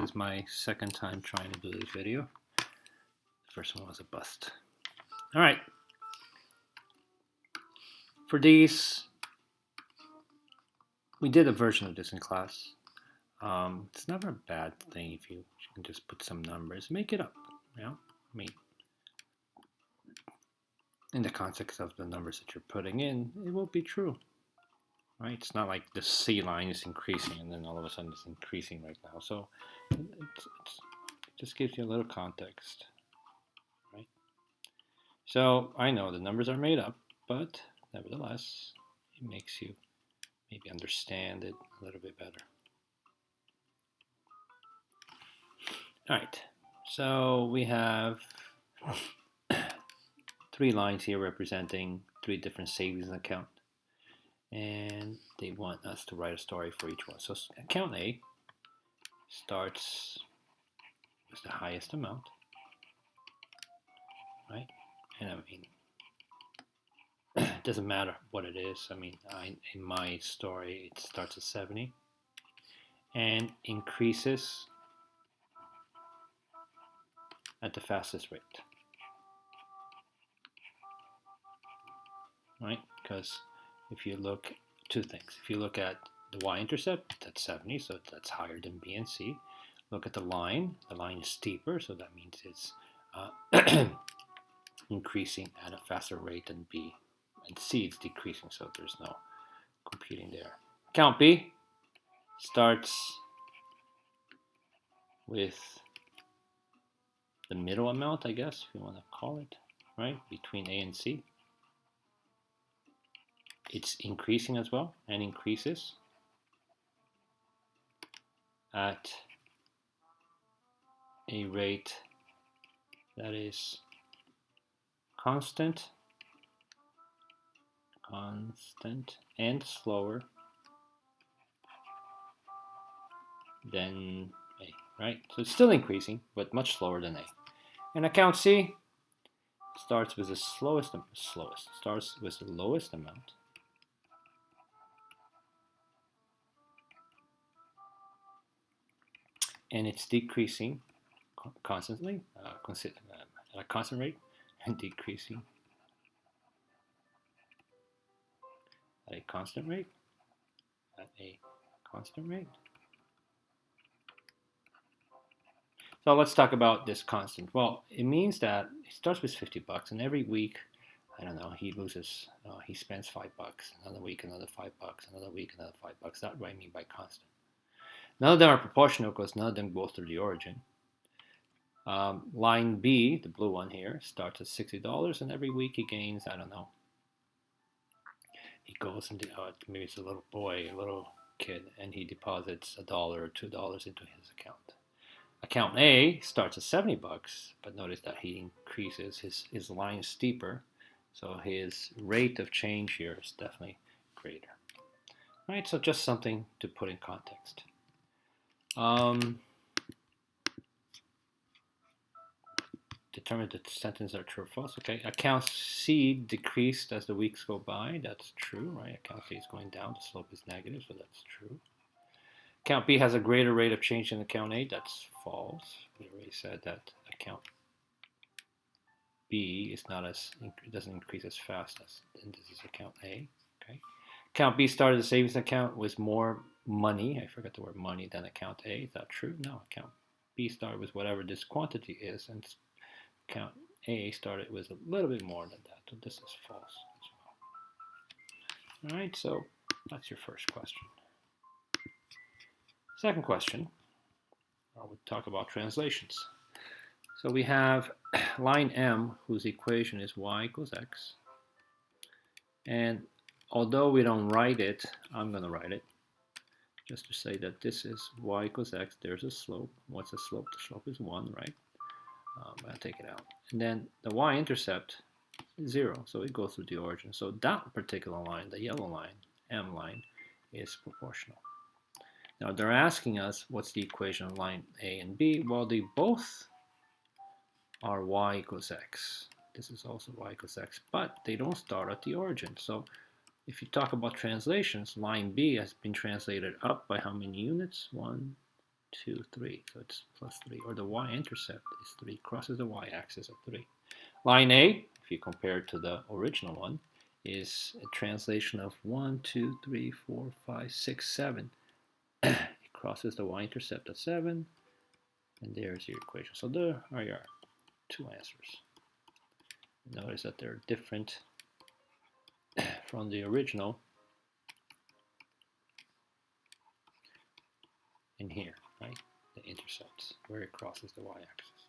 is my second time trying to do this video. The first one was a bust. All right. For these, we did a version of this in class. It's never a bad thing if you can just put some numbers, make it up. You know, I mean, in the context of the numbers that you're putting in, it will be true. Right? It's not like the C line is increasing and then all of a sudden it's increasing right now. So it just gives you a little context. Right? So I know the numbers are made up, but nevertheless, it makes you maybe understand it a little bit better. All right, so we have 3 lines here representing 3 different savings accounts. And they want us to write a story for each one. So account A starts with the highest amount, right? And I mean, it doesn't matter what it is. I mean, in my story, it starts at 70 and increases at the fastest rate, right? Because if you look, 2 things. If you look at the y-intercept, that's 70, so that's higher than B and C. Look at the line is steeper, so that means it's increasing at a faster rate than B. And C is decreasing, so there's no computing there. Account B starts with the middle amount, I guess, if you want to call it, right? Between A and C. It's increasing as well, and increases at a rate that is constant and slower than A, right? So it's still increasing, but much slower than A. And account C starts with the starts with the lowest amount, and it's decreasing constantly, at a constant rate, and decreasing at a constant rate, So let's talk about this constant. Well, it means that it starts with $50, and every week, I don't know, he spends $5. Another week, another $5. Another week, another $5. That's what I mean by constant. None of them are proportional because none of them go through the origin. Line B, the blue one here, starts at $60, and every week he gains, I don't know, he goes into, maybe it's a little boy, a little kid, and he deposits $1 or $2 into his account. Account A starts at $70, but notice that he increases, his line is steeper, so his rate of change here is definitely greater. All right, so just something to put in context. Determine the sentences are true or false. Okay, account C decreased as the weeks go by. That's true, right? Account C is going down. The slope is negative, so that's true. Account B has a greater rate of change than account A. That's false. We already said that account B is not as doesn't increase as fast as this is account A. Okay. Account B started a savings account with more money. I forgot the word money than account A. Is that true? No. Account B started with whatever this quantity is, and account A started with a little bit more than that. So this is false as well. All right. So that's your first question. Second question, we'll talk about translations. So we have line M, whose equation is y equals x. And although we don't write it, I'm going to write it just to say that this is y equals x. There's a slope. What's the slope? The slope is 1, right? I'm going to take it out. And then the y-intercept is 0, so it goes through the origin. So that particular line, the yellow line, M line, is proportional. Now they're asking us what's the equation of line A and B. Well, they both are y equals x. This is also y equals x, but they don't start at the origin. So if you talk about translations, line B has been translated up by how many units? 1, 2, 3. So it's plus 3. Or the y-intercept is 3, crosses the y-axis at 3. Line A, if you compare it to the original one, is a translation of 1, 2, 3, 4, 5, 6, 7. It crosses the y-intercept at 7. And there's your equation. So there are your two answers. Notice that they're different from the original in here, right? The intercepts, where it crosses the y-axis.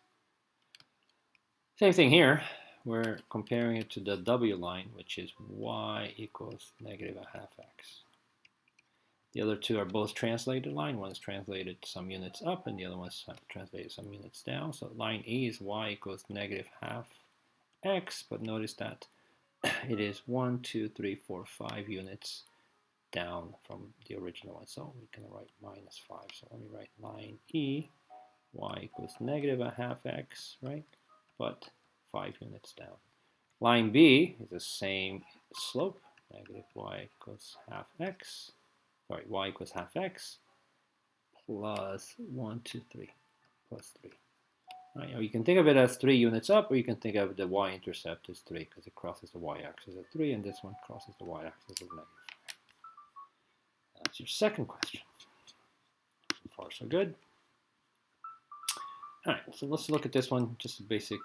Same thing here. We're comparing it to the W line, which is y equals negative a half x. The other two are both translated line. One's translated some units up, and the other one's translated some units down. So line E is y equals negative half x, but notice that it is 1, 2, 3, 4, 5 units down from the original one. So we can write minus 5. So let me write line E, y equals negative a half x, right? But 5 units down. Line B is the same slope, negative y equals half x. Sorry, y equals half x plus 1, 2, 3, plus 3. Right, or you can think of it as 3 units up, or you can think of the y-intercept as 3 because it crosses the y-axis at 3, and this one crosses the y-axis at negative 5. That's your second question. So far, so good. All right, so let's look at this one, just a basic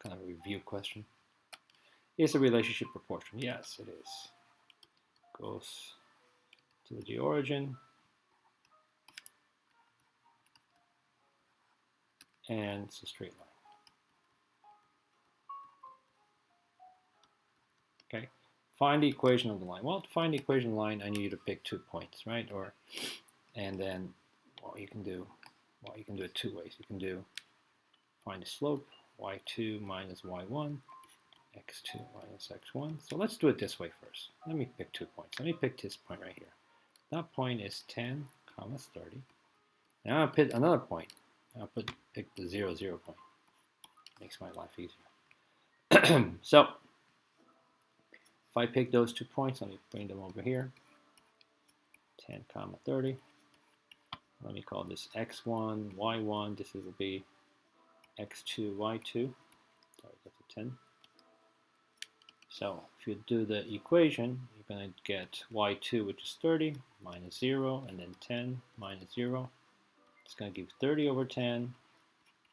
kind of a review question. Is the relationship proportional? Yes, it is. Goes to the origin and it's a straight line. Okay, find the equation of the line. Well, to find the equation of the line, I need you to pick 2 points, right? And then, well, you can do it 2 ways. You can do find the slope, y2 minus y1, x2 minus x1. So let's do it this way first. Let me pick 2 points. Let me pick this point right here. That point is 10, 30. Now I'll pick another point. I'll pick the 0, 0 point. Makes my life easier. So if I pick those 2 points, let me bring them over here. 10, 30. Let me call this x1, y1. This will be x2, y2. Sorry, that's a 10. So if you do the equation, you're going to get y2, which is 30, minus 0, and then 10 minus 0. It's going to give 30 over 10,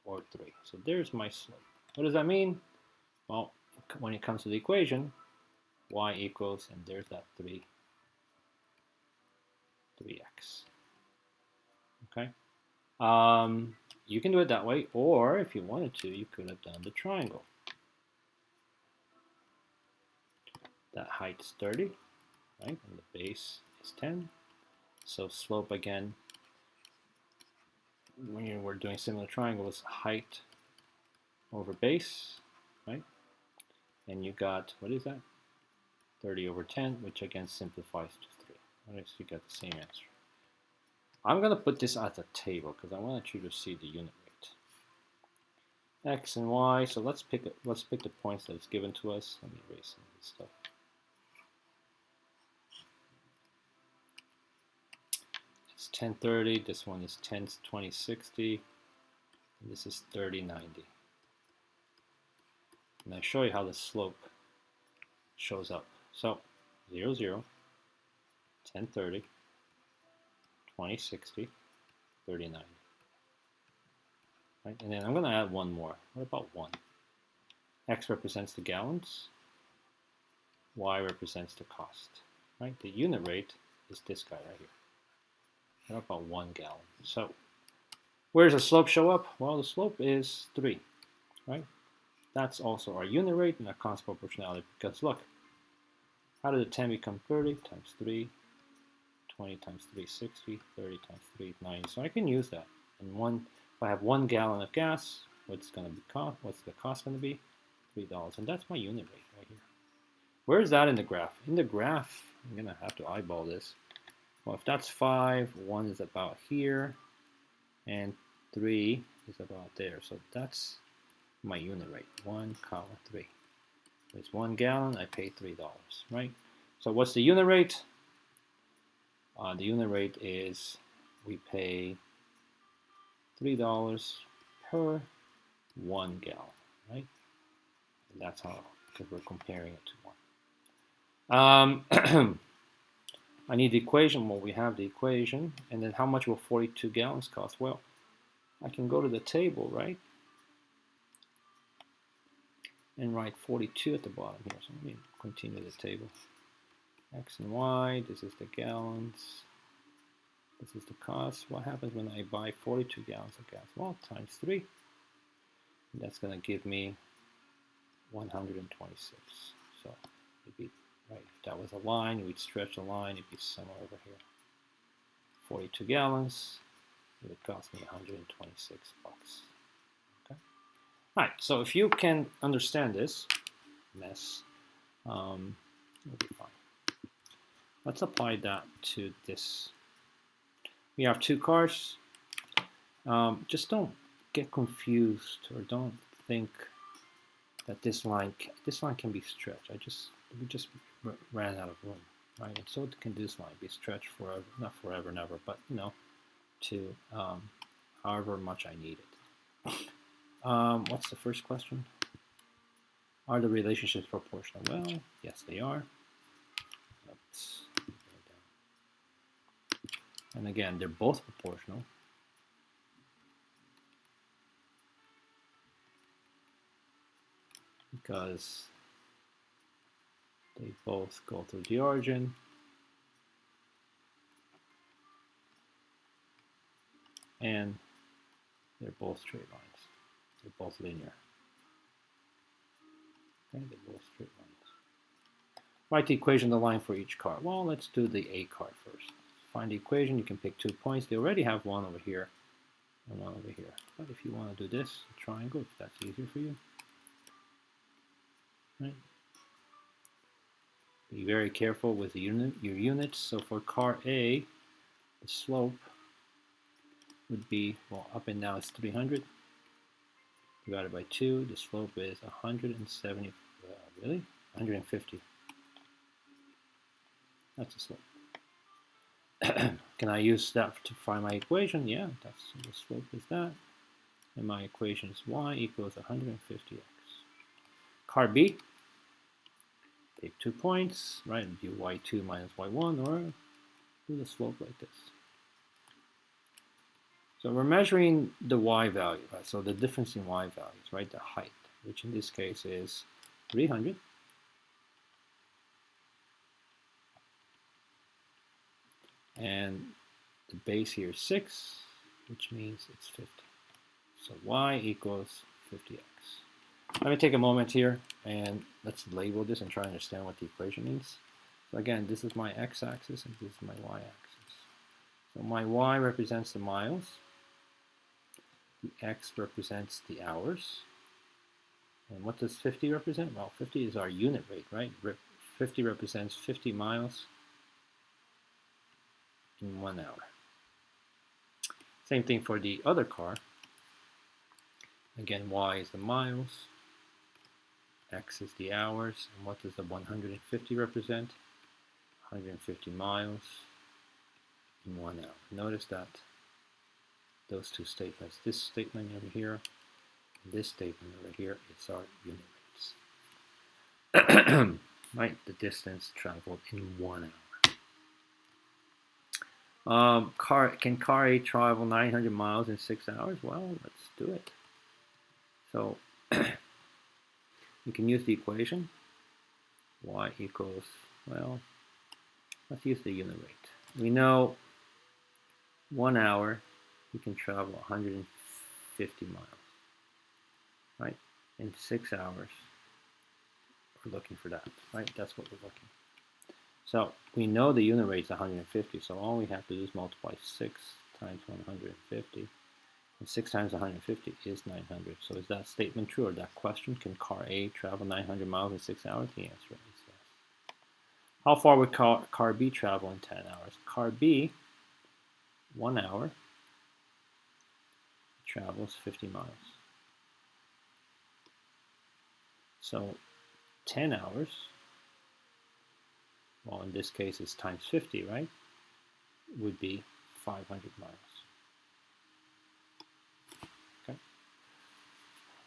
or 3. So there's my slope. What does that mean? Well, when it comes to the equation, y equals, and there's that 3x. Okay. You can do it that way, or if you wanted to, you could have done the triangle. That height is 30, right? And the base is 10. So slope again, when we're doing similar triangles, height over base, right? And you got, what is that? 30 over 10, which again simplifies to 3. Notice you get the same answer. I'm going to put this as a table because I want you to see the unit rate. X and Y, so let's pick the points that is given to us. Let me erase some of this stuff. It's 1030, this one is 102060, and this is 3090. And I show you how the slope shows up. So 0, 0, 1030, 2060, 3090. Right? And then I'm going to add one more. What about 1? X represents the gallons, Y represents the cost. Right? The unit rate is this guy right here. What about 1 gallon? So where does the slope show up? Well, the slope is 3, right? That's also our unit rate and our constant proportionality, because look, how did the 10 become 30 times 3, 20 times 3, 60, 30 times 3, 90. So I can use that. And if I have 1 gallon of gas, what's the cost going to be? $3. And that's my unit rate right here. Where is that in the graph? In the graph, I'm going to have to eyeball this. Well, if that's 5, 1 is about here, and 3 is about there. So that's my unit rate, 1, 3. It's 1 gallon, I pay $3, right? So what's the unit rate? The unit rate is we pay $3 per 1 gallon, right? And that's how, because we're comparing it to one. I need the equation. Well, we have the equation. And then how much will 42 gallons cost? Well, I can go to the table, right? And write 42 at the bottom here. So let me continue the table. X and Y, this is the gallons. This is the cost. What happens when I buy 42 gallons of gas? Well, times 3. And that's going to give me 126. So it'd be, right, if that was a line, we'd stretch the line, it'd be somewhere over here. 42 gallons, it would cost me 126 bucks. Okay. All right, so if you can understand this mess, it'll be fine. Let's apply that to this. We have 2 cars. Just don't get confused, or don't think that this line can be stretched. We just ran out of room, right? And so can this line be stretched forever, not forever and ever, but to however much I need it. What's the first question? Are the relationships proportional? Well, yes, they are. Let's go down. And again, they're both proportional. Because they both go through the origin. And they're both straight lines. They're both linear. Okay, they're both straight lines. Write the equation of the line for each car. Well, let's do the A car first. Find the equation. You can pick 2 points. They already have one over here and one over here. But if you want to do this, a triangle, if that's easier for you. Right. Be very careful with the your units. So for car A, the slope would be, well, up and down is 300 divided by 2. The slope is 170, really? 150. That's the slope. Can I use that to find my equation? Yeah, that's the slope is that. And my equation is y equals 150x. Car B, take 2 points, right? And do y2 minus y1, or do the slope like this. So we're measuring the y value, right? So the difference in y values, right? The height, which in this case is 300. And the base here is 6, which means it's 50. So y equals 50x. Let me take a moment here and let's label this and try to understand what the equation means. So again, this is my x-axis and this is my y-axis. So my y represents the miles. The x represents the hours. And what does 50 represent? Well, 50 is our unit rate, right? 50 represents 50 miles in 1 hour. Same thing for the other car. Again, y is the miles, x is the hours, and what does the 150 represent? 150 miles in 1 hour. Notice that those 2 statements, this statement over here, and this statement over here, it's our unit rates. Right, the distance traveled in 1 hour. Can car A travel 900 miles in 6 hours? Well, let's do it. So you can use the equation. Y equals, well, let's use the unit rate. We know 1 hour you can travel 150 miles, right? In 6 hours, we're looking for that, right? That's what we're looking. So we know the unit rate is 150, so all we have to do is multiply 6 times 150. And 6 times 150 is 900. So is that statement true, or that question? Can car A travel 900 miles in 6 hours? The answer is yes. How far would car B travel in 10 hours? Car B, 1 hour, travels 50 miles. So 10 hours, well, in this case it's times 50, right? Would be 500 miles.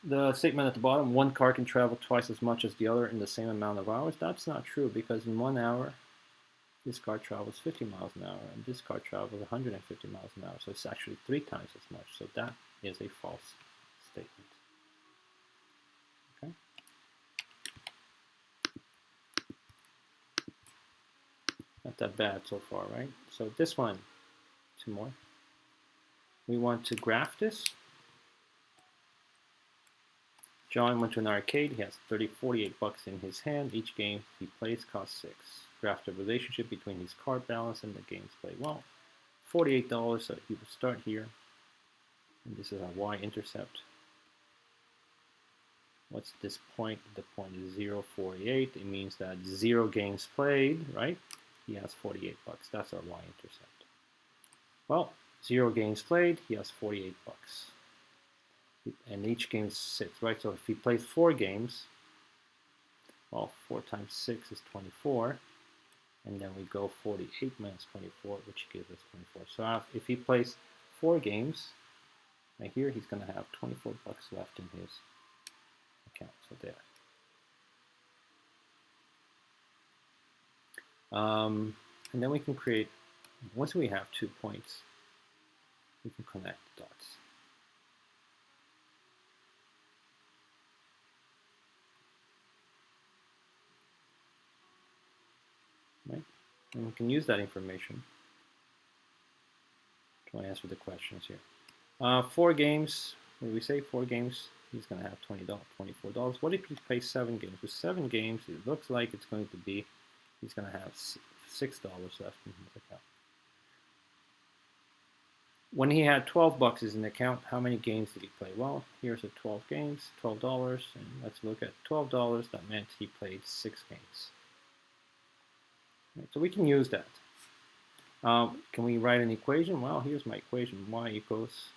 the statement at the bottom, one car can travel twice as much as the other in the same amount of hours. That's not true, because in 1 hour, this car travels 50 miles an hour, and this car travels 150 miles an hour. So it's actually 3 times as much. So that is a false statement. Okay. Not that bad so far, right? So this one, 2 more. We want to graph this. John went to an arcade. He has 48 bucks in his hand. Each game he plays costs 6. Graph the relationship between his card balance and the games played. Well, $48, so he will start here. And this is a y-intercept. What's this point? The point is 0.48. It means that 0 games played, right? He has 48 bucks. That's our y-intercept. Well, 0 games played, he has 48 bucks. And each game is 6, right? So if he plays 4 games, well, 4 times 6 is 24. And then we go 48 minus 24, which gives us 24. So if he plays 4 games, right here, he's going to have 24 bucks left in his account. So there. And then we can create, once we have 2 points, we can connect the dots. Right? And we can use that information to answer the questions here. 4 games, what do we say? 4 games, he's going to have $24. What if he plays 7 games? With 7 games, it looks like it's going to be, he's going to have $6 left in his account. When he had 12 bucks in the account, how many games did he play? Well, here's the 12 games, $12, and let's look at $12. That meant he played 6 games. Right, so we can use that. Can we write an equation? Well, here's my equation. Y equals,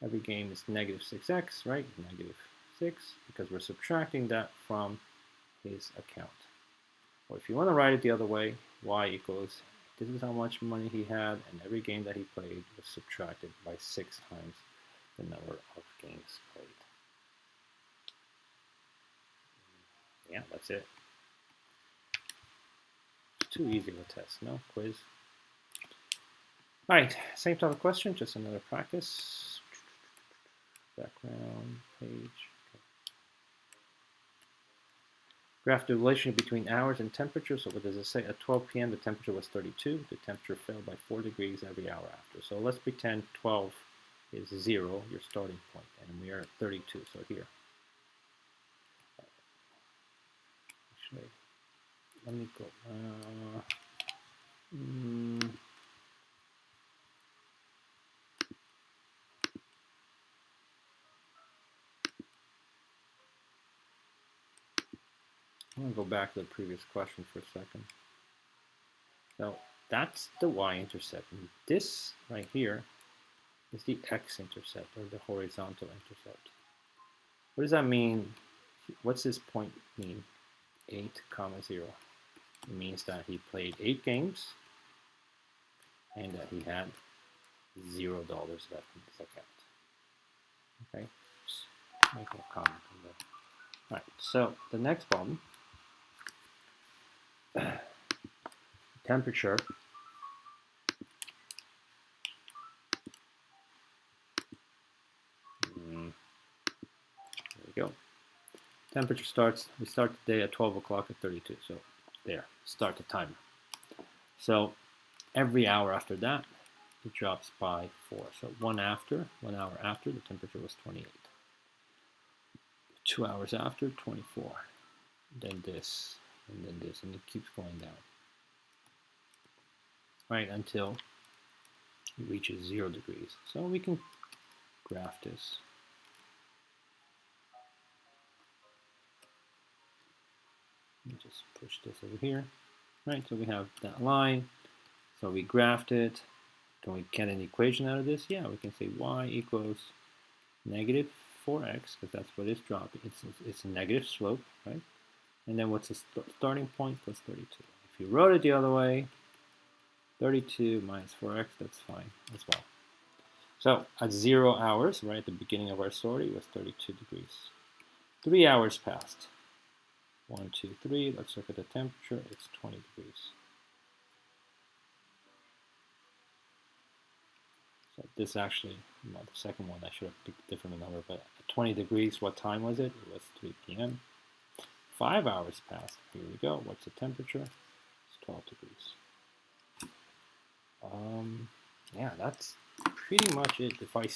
every game is negative 6x, right? Negative 6, because we're subtracting that from his account. Or if you want to write it the other way, y equals, this is how much money he had, and every game that he played was subtracted by 6 times the number of games played. Yeah, that's it. Too easy of a test, no? Quiz. All right, same type of question, just another practice. Background page. Okay. Graph the relationship between hours and temperature. So what does it say? At 12 p.m. the temperature was 32. The temperature fell by 4 degrees every hour after. So let's pretend 12 is 0, your starting point, and we are at 32. So here. Actually, let me go. I'm going to go back to the previous question for a second. So that's the y-intercept. And this right here is the x-intercept, or the horizontal intercept. What does that mean? What's this point mean? 8, 0. It means that he played 8 games and that he had $0 left in his account. Okay, just make a comment on that. All right, so the next problem. Temperature there we go. Temperature starts, we start the day at 12 o'clock at 32. So there, start the timer. So every hour after that, it drops by 4. So 1 hour after, the temperature was 28. 2 hours after, 24. Then this, and then this, and it keeps going down. Right, until it reaches 0 degrees. So we can graph this. Let me just push this over here. Right, so we have that line. So we graphed it. Can we get an equation out of this? Yeah, we can say y equals negative 4x, because that's what it's dropping. It's a negative slope, right? And then what's the starting point? Plus 32. If you wrote it the other way, 32 minus 4x, that's fine as well. So at 0 hours, right at the beginning of our story, it was 32 degrees. 3 hours passed. 1, 2, 3. Let's look at the temperature. It's 20 degrees. So this actually, the second one, I should have picked a different number, but at 20 degrees, what time was it? It was 3 p.m. 5 hours passed. Here we go. What's the temperature? It's 12 degrees. Yeah, that's pretty much it. If I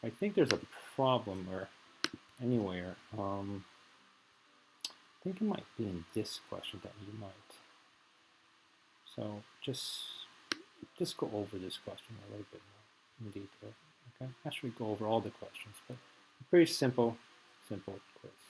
think there's a problem or anywhere, I think it might be in this question that you might. So just go over this question a little bit more in detail. Okay, actually go over all the questions, but pretty simple quiz.